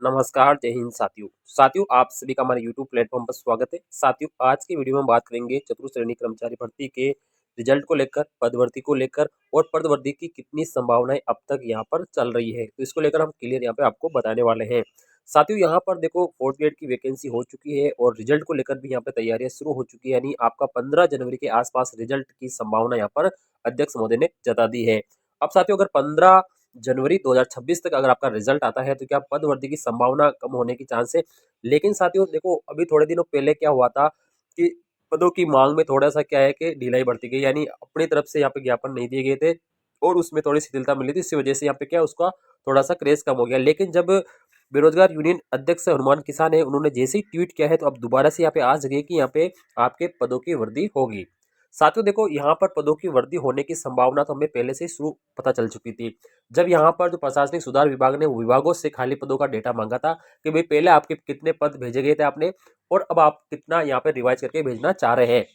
नमस्कार, जय हिंद साथियों। साथियों, आप सभी का हमारे यूट्यूब प्लेटफॉर्म पर स्वागत है। साथियों, आज की वीडियो में हम बात करेंगे चतुर्थ श्रेणी कर्मचारी भर्ती के रिजल्ट को लेकर, पदभर्ती को लेकर और पदवृद्धि की कितनी संभावनाएं अब तक यहाँ पर चल रही है। तो इसको लेकर हम क्लियर यहाँ पे आपको बताने वाले हैं। साथियों, यहाँ पर देखो फोर्थ ग्रेड की वैकेंसी हो चुकी है और रिजल्ट को लेकर भी यहाँ पे तैयारियां शुरू हो चुकी है। यानी आपका 15 जनवरी के आसपास रिजल्ट की संभावना यहाँ पर अध्यक्ष महोदय ने जता दी है। अब साथियों, अगर 15 जनवरी 2026 तक अगर आपका रिजल्ट आता है तो क्या पदवृद्धि की संभावना कम होने की चांस है। लेकिन साथियों देखो, अभी थोड़े दिनों पहले क्या हुआ था कि पदों की मांग में थोड़ा सा क्या है कि ढिलाई बढ़ती गई, यानी अपनी तरफ से यहाँ पे ज्ञापन नहीं दिए गए थे और उसमें थोड़ी शिथिलता मिली थी। इसी वजह से यहाँ पे क्या उसका थोड़ा सा क्रेज कम हो गया। लेकिन जब बेरोजगार यूनियन अध्यक्ष हनुमान किसान है, उन्होंने जैसे ही ट्वीट किया है तो अब दोबारा से यहाँ पे आ जगह कि यहाँ पे आपके पदों की वृद्धि होगी। साथियों देखो, यहाँ पर पदों की वृद्धि होने की संभावना तो हमें पहले से ही शुरू पता चल चुकी थी। जब यहाँ पर जो प्रशासनिक सुधार विभाग ने विभागों से खाली पदों का डेटा मांगा था कि भाई पहले आपके कितने पद भेजे गए थे आपने और अब आप कितना यहाँ पे रिवाइज करके भेजना चाह रहे हैं।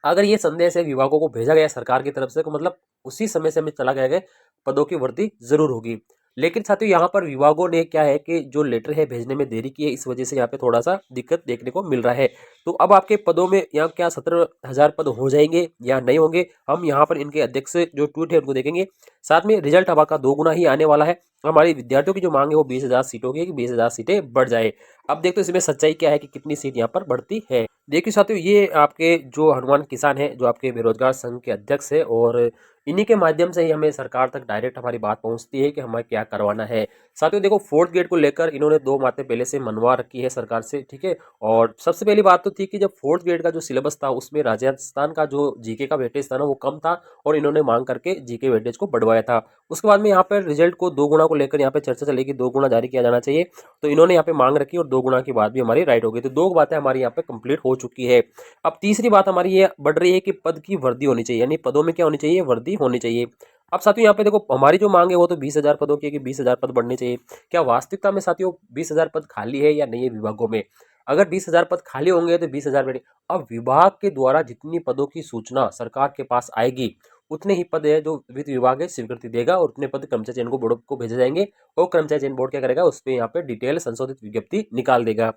अगर ये संदेश है विभागों को भेजा गया सरकार की तरफ से तो मतलब उसी समय से हमें चला गया कि पदों की वृद्धि जरूर होगी। लेकिन साथियों यहाँ पर विभागों ने क्या है कि जो लेटर है भेजने में देरी की है, इस वजह से यहाँ पे थोड़ा सा दिक्कत देखने को मिल रहा है। तो अब आपके पदों में यहाँ क्या 17,000 पद हो जाएंगे या नहीं होंगे, हम यहाँ पर इनके अध्यक्ष जो ट्वीट है उनको देखेंगे। साथ में रिजल्ट अब का 2 गुना ही आने वाला है। हमारे विद्यार्थियों की जो मांग है वो 20,000 सीटों की, 20,000 सीटें बढ़ जाए। अब देखते हैं इसमें सच्चाई क्या है कि कितनी सीट यहाँ पर बढ़ती है। देखिए साथियों, ये आपके जो हनुमान किसान है, जो आपके बेरोजगार संघ के अध्यक्ष है और इन्हीं के माध्यम से ही हमें सरकार तक डायरेक्ट हमारी बात पहुंचती है कि हमें क्या करवाना है। साथियों देखो, फोर्थ ग्रेड को लेकर इन्होंने 2 बातें पहले से मनवा रखी है सरकार से, ठीक है। और सबसे पहली बात तो थी कि जब फोर्थ ग्रेड का जो सिलेबस था उसमें राजस्थान का जो जीके का वेटेज था ना वो कम था और इन्होंने मांग करके जीके वेटेज को बढ़वाया था। उसके बाद में यहाँ पर रिजल्ट को 2 गुना को लेकर यहाँ पे चर्चा चलेगी, 2 गुना जारी किया जाना चाहिए। तो इन्होंने यहाँ पे मांग रखी और 2 गुना की बात भी हमारी राइट हो गई। तो 2 बातें हमारी यहाँ पे कंप्लीट हो चुकी है। अब तीसरी बात हमारी ये बढ़ रही है कि पद की वृद्धि होनी चाहिए, यानी पदों में क्या होनी चाहिए, वृद्धि होनी चाहिए। अब साथियों यहाँ पे देखो, हमारी जो मांग है वो तो 20,000 पदों की है कि 20,000 पद बढ़ने चाहिए। क्या वास्तविकता में साथियों 20,000 पद खाली है या नहीं है विभागों में? अगर 20,000 पद खाली होंगे तो 20,000 बैठे। अब विभाग के द्वारा जितनी पदों की सूचना सरकार के पास आएगी उतने ही पद है जो वित्त विभाग है स्वीकृति देगा और उतने पद कर्मचारी चयन को बोर्ड को भेजे जाएंगे और कर्मचारी चयन बोर्ड क्या करेगा, उस पर यहाँ पे डिटेल संशोधित विज्ञप्ति निकाल देगा।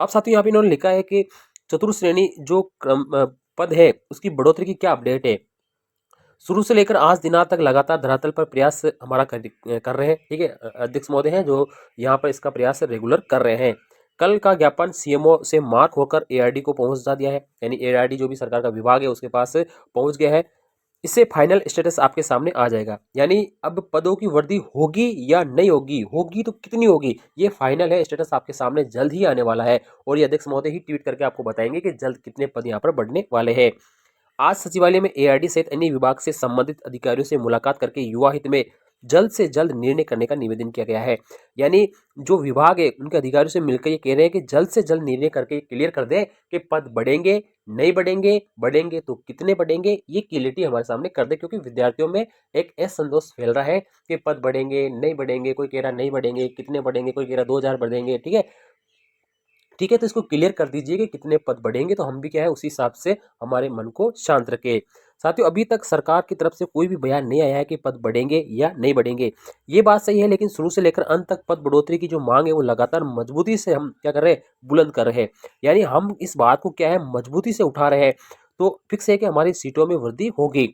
अब साथियों यहाँ पे इन्होंने लिखा है कि चतुर्थ श्रेणी जो पद है उसकी बढ़ोतरी की क्या अपडेट है। शुरू से लेकर आज दिनांक तक लगातार धरातल पर प्रयास हमारा कर रहे हैं, ठीक है। अध्यक्ष महोदय हैं जो यहाँ पर इसका प्रयास रेगुलर कर रहे हैं। कल का ज्ञापन सीएमओ से मार्क होकर एआरडी को पहुंचा दिया है, यानी एआरडी जो भी सरकार का विभाग है उसके पास पहुंच गया है। इससे फाइनल स्टेटस आपके सामने आ जाएगा, यानी अब पदों की वृद्धि होगी या नहीं होगी, होगी तो कितनी होगी, ये फाइनल है स्टेटस आपके सामने जल्द ही आने वाला है। और ये अध्यक्ष महोदय ही ट्वीट करके आपको बताएंगे कि जल्द कितने पद यहाँ पर बढ़ने वाले हैं। आज सचिवालय में एआरडी सहित अन्य विभाग से संबंधित अधिकारियों से मुलाकात करके युवा हित में जल्द से जल्द निर्णय करने का निवेदन किया गया है। यानी जो विभाग है उनके अधिकारियों से मिलकर ये कह रहे हैं कि जल्द से जल्द निर्णय करके क्लियर कर दें कि पद बढ़ेंगे नहीं बढ़ेंगे, बढ़ेंगे तो कितने बढ़ेंगे, ये क्लियरिटी हमारे सामने कर दे। क्योंकि विद्यार्थियों में एक असंतोष फैल रहा है कि पद बढ़ेंगे नहीं बढ़ेंगे, कोई कह रहा नहीं बढ़ेंगे, कितने बढ़ेंगे, कोई कह रहा 2,000 बढ़ेंगे, ठीक है। ठीक है, तो इसको क्लियर कर दीजिए कि कितने पद बढ़ेंगे, तो हम भी क्या है उसी हिसाब से हमारे मन को शांत रखें। साथियों, अभी तक सरकार की तरफ से कोई भी बयान नहीं आया है कि पद बढ़ेंगे या नहीं बढ़ेंगे। ये बात सही है, लेकिन शुरू से लेकर अंत तक पद बढ़ोतरी की जो मांग है वो लगातार मजबूती से हम क्या कर रहे हैं, बुलंद कर रहे हैं। यानी हम इस बात को क्या है मजबूती से उठा रहे हैं। तो फिक्स है कि हमारी सीटों में वृद्धि होगी।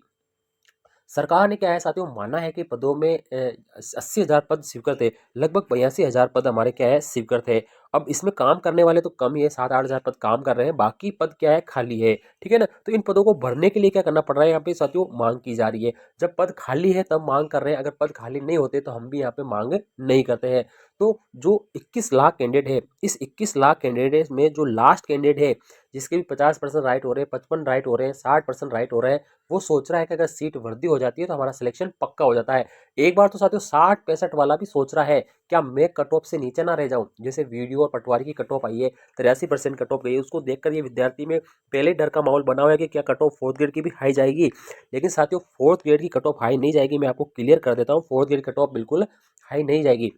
सरकार ने क्या है साथियों माना है कि पदों में 80,000 पद स्वीकृत है, लगभग 82,000 पद हमारे क्या है स्वीकृत है। अब इसमें काम करने वाले तो कम ही है, 7-8 हज़ार पद काम कर रहे हैं, बाकी पद क्या है खाली है, ठीक है ना। तो इन पदों को भरने के लिए क्या करना पड़ रहा है, यहाँ पे साथियों मांग की जा रही है। जब पद खाली है तब मांग कर रहे हैं, अगर पद खाली नहीं होते तो हम भी यहाँ पे मांग नहीं करते हैं। तो जो 21 लाख कैंडिडेट है, इस 21 लाख कैंडिडेट में जो लास्ट कैंडिडेट है जिसके भी 50% राइट हो रहे हैं, 55 राइट हो रहे हैं, 60% राइट हो रहे हैं, वो सोच रहा है कि अगर सीट वृद्धि हो जाती है तो हमारा सिलेक्शन पक्का हो जाता है। एक बार तो साथियों 60-65 वाला भी सोच रहा है क्या मैं कट ऑफ से नीचे ना रह जाऊं। जैसे वीडियो और पटवारी की कट ऑफ आई है, 83% कट ऑफ गई है, उसको देखकर ये विद्यार्थी में पहले डर का माहौल बना हुआ है कि क्या कट ऑफ फोर्थ ग्रेड की भी हाई जाएगी। लेकिन साथियों फोर्थ ग्रेड की कट ऑफ हाई नहीं जाएगी, मैं आपको क्लियर कर देता हूँ, फोर्थ ग्रेड कट ऑफ बिल्कुल हाई नहीं जाएगी।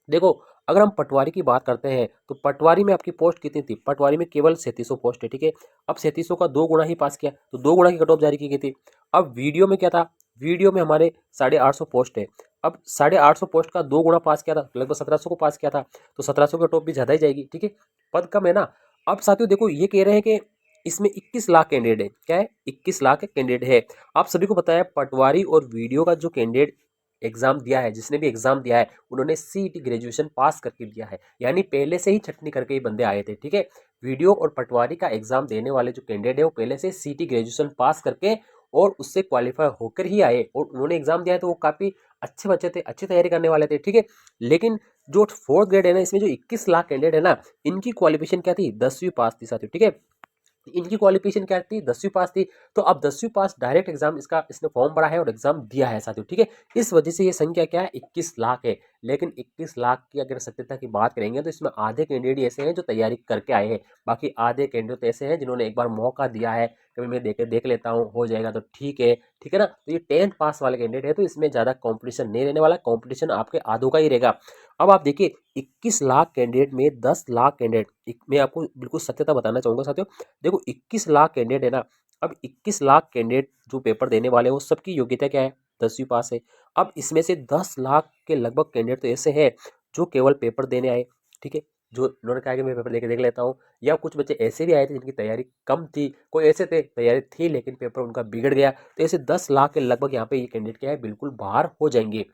देखो, अगर हम पटवारी की बात करते हैं तो पटवारी में आपकी पोस्ट कितनी थी, पटवारी में केवल 3700 पोस्ट है, ठीक है। अब 3700 का 2 गुना ही पास किया तो 2 गुना की कट ऑफ जारी की गई थी। अब वीडियो में क्या था, वीडियो में हमारे 850 पोस्ट है, अब 850 पोस्ट का 2 गुना पास किया था, लगभग 1700 को पास किया था, तो 1700 की टॉप भी ज़्यादा ही जाएगी, ठीक है, पद कम है ना। अब साथियों देखो ये कह रहे हैं कि इसमें 21 लाख कैंडिडेट है, क्या है 21 लाख कैंडिडेट है। आप सभी को पता है पटवारी और वीडियो का जो कैंडिडेट एग्जाम दिया है, जिसने भी एग्जाम दिया है उन्होंने सीईटी ग्रेजुएशन पास करके दिया है, यानी पहले से ही छटनी करके ही बंदे आए थे, ठीक है। वीडियो और पटवारी का एग्जाम देने वाले जो कैंडिडेट है वो पहले से सीईटी ग्रेजुएशन पास करके और उससे क्वालिफाई होकर ही आए और उन्होंने एग्जाम दिया है, तो वो काफी अच्छे बच्चे थे, अच्छी तैयारी करने वाले थे, ठीक है। लेकिन जो फोर्थ ग्रेड है ना, इसमें जो 21 लाख कैंडिडेट है ना, इनकी क्वालिफिकेशन क्या थी, 10वीं पास थी साथियों, ठीक है। इनकी क्वालिफिकेशन क्या थी, 10वीं पास थी। तो अब 10वीं पास डायरेक्ट एग्जाम इसका इसने फॉर्म भरा है और एग्जाम दिया है साथियों, ठीक है। इस वजह से ये संख्या क्या है, 21 लाख है। लेकिन 21 लाख की अगर सत्यता की बात करेंगे तो इसमें आधे कैंडिडेट ऐसे हैं जो तैयारी करके आए हैं, बाकी आधे कैंडिडेट ऐसे हैं जिन्होंने एक बार मौका दिया है, कभी मैं देख लेता हूँ, हो जाएगा तो ठीक है ना। तो ये 10th पास वाले कैंडिडेट है, तो इसमें ज्यादा कॉम्पिटिशन नहीं रहने वाला, कॉम्पिटिशन आपके आधों का ही रहेगा। अब आप देखिए 21 लाख कैंडिडेट में 10 लाख कैंडिडेट, मैं आपको बिल्कुल सत्यता बताना चाहूंगा साथियों। देखो 21 लाख कैंडिडेट है ना, अब 21 लाख कैंडिडेट जो पेपर देने वाले हैं वो सबकी योग्यता क्या है, 10वीं पास है। अब इसमें से 10 लाख के लगभग कैंडिडेट तो ऐसे हैं जो केवल पेपर देने आए, ठीक है, जो उन्होंने कहा कि मैं पेपर देके देख लेता हूँ, या कुछ बच्चे ऐसे भी आए थे जिनकी तैयारी कम थी, कोई ऐसे थे तैयारी थी लेकिन पेपर उनका बिगड़ गया, तो ऐसे 10 लाख के लगभग यहाँ पे ये कैंडिडेट क्या है, बिल्कुल बाहर हो जाएंगे।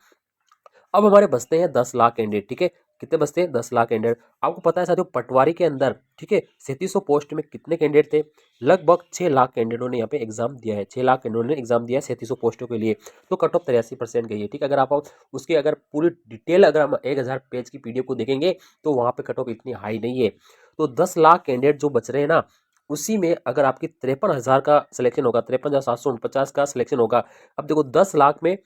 अब हमारे बचते हैं 10 लाख कैंडिडेट, ठीक है, कितने बचते हैं, 10 लाख कैंडिडेट। आपको पता है साथियों पटवारी के अंदर, ठीक है, 3700 पोस्ट में कितने कैंडिडेट थे, लगभग 6 लाख कैंडिडेटों ने यहाँ पे एग्जाम दिया है, 6 लाख कैंडिडेटों ने एग्जाम दिया है 3700 पोस्टों के लिए। तो कट ऑफ 83% गई है, ठीक है। अगर आप उसके अगर पूरी डिटेल अगर हम 1000 पेज की पीडीएफ को देखेंगे तो वहां पे कट ऑफ इतनी हाई नहीं है। तो 10 लाख कैंडिडेट जो बच रहे हैं ना, उसी में अगर आपकी 53,000 का सिलेक्शन होगा, 53,749 का सिलेक्शन होगा। अब देखो 10 लाख में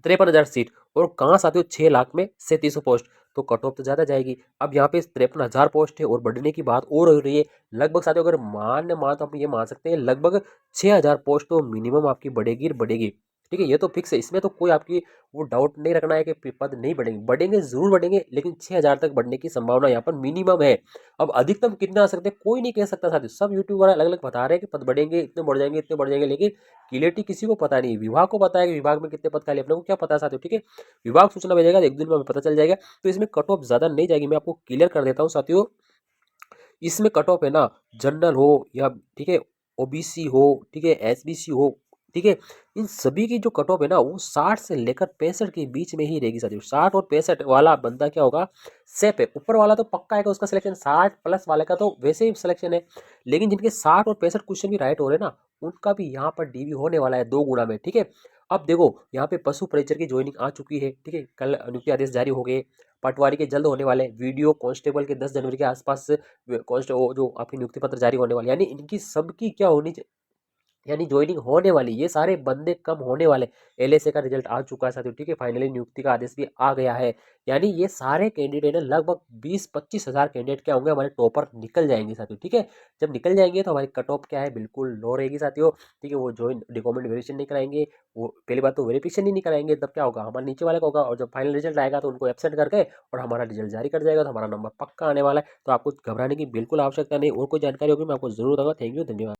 53,000 सीट और कहाँ से आते हो 6 लाख में 3700 पोस्ट, तो कट ऑफ तो ज्यादा जाएगी। अब यहाँ पे 53,000 पोस्ट है और बढ़ने की बात और हो रही है, लगभग साथियों अगर मान तो आप ये मान सकते हैं लगभग 6,000 पोस्ट तो मिनिमम आपकी बढ़ेगी बढ़ेगी, ठीक है। ये तो फिक्स है, इसमें तो कोई आपकी वो डाउट नहीं रखना है कि पद नहीं बढ़ेंगे, बढ़ेंगे जरूर बढ़ेंगे, लेकिन 6,000 तक बढ़ने की संभावना यहाँ पर मिनिमम है। अब अधिकतम कितना आ सकते हैं कोई नहीं कह सकता साथियों, सब यूट्यूबर अलग अलग बता रहे हैं कि पद बढ़ेंगे, इतने बढ़ जाएंगे, इतने बढ़ जाएंगे, लेकिन क्लियरिटी किसी को पता नहीं, विभाग को पता है कि विभाग में कितने पद खाली, अपने को क्या पता है साथियों, ठीक है। विभाग सूचना भेजेगा, एक दिन में हमें पता चल जाएगा। तो इसमें कट ऑफ ज्यादा नहीं जाएगी, मैं आपको क्लियर कर देता हूँ साथियों। इसमें कट ऑफ है ना, जनरल हो या ठीक है ओबीसी हो, ठीक है एसबीसी हो, ठीक है, इन सभी की जो कट ऑफ है ना वो 60 से लेकर 65 के बीच में ही रहेगी साथियों। 60 और 65 वाला बंदा क्या होगा, सेफ है, ऊपर वाला तो पक्का है कि उसका सिलेक्शन, 60 प्लस वाले का तो वैसे ही सिलेक्शन है। लेकिन जिनके 60 और 65 क्वेश्चन भी राइट हो रहे हैं ना, उनका भी यहाँ पर डीवी होने वाला है 2 गुना में, ठीक है। अब देखो यहाँ पे पशु परिचर की ज्वाइनिंग आ चुकी है, ठीक है, कल नियुक्ति आदेश जारी हो गए। पटवारी के जल्द होने वाले, वीडियो कांस्टेबल के 10 जनवरी के आसपास कांस्टेबल जो आपकी नियुक्ति पत्र जारी होने वाले, यानी इनकी सबकी क्या होनी, यानी ज्वाइनिंग होने वाली, ये सारे बंदे कम होने वाले। एलएसए का रिजल्ट आ चुका है साथियों, ठीक है, फाइनली नियुक्ति का आदेश भी आ गया है। यानी ये सारे कैंडिडेट है लगभग 20-25 हजार कैंडिडेट क्या होंगे, हमारे टॉपर निकल जाएंगे साथियों, ठीक है। जब निकल जाएंगे तो हमारी कट ऑफ क्या है, बिल्कुल लो रहेगी साथियों, ठीक है। वो ज्वाइन डॉक्यूमेंट वेरिफिकेशन नहीं कराएंगे, वो पहली बात तो वेरिफिकेशन ही नहीं कराएंगे, तब क्या होगा, हमारे नीचे वाले का होगा, और जब फाइनल रिजल्ट आएगा तो उनको एब्सेंट करके और हमारा रिजल्ट जारी कर जाएगा, तो हमारा नंबर पक्का आने वाला है। तो आपको घबराने की बिल्कुल आवश्यकता नहीं, और कोई जानकारी होगी मैं आपको जरूर दूंगा। थैंक यू, धन्यवाद।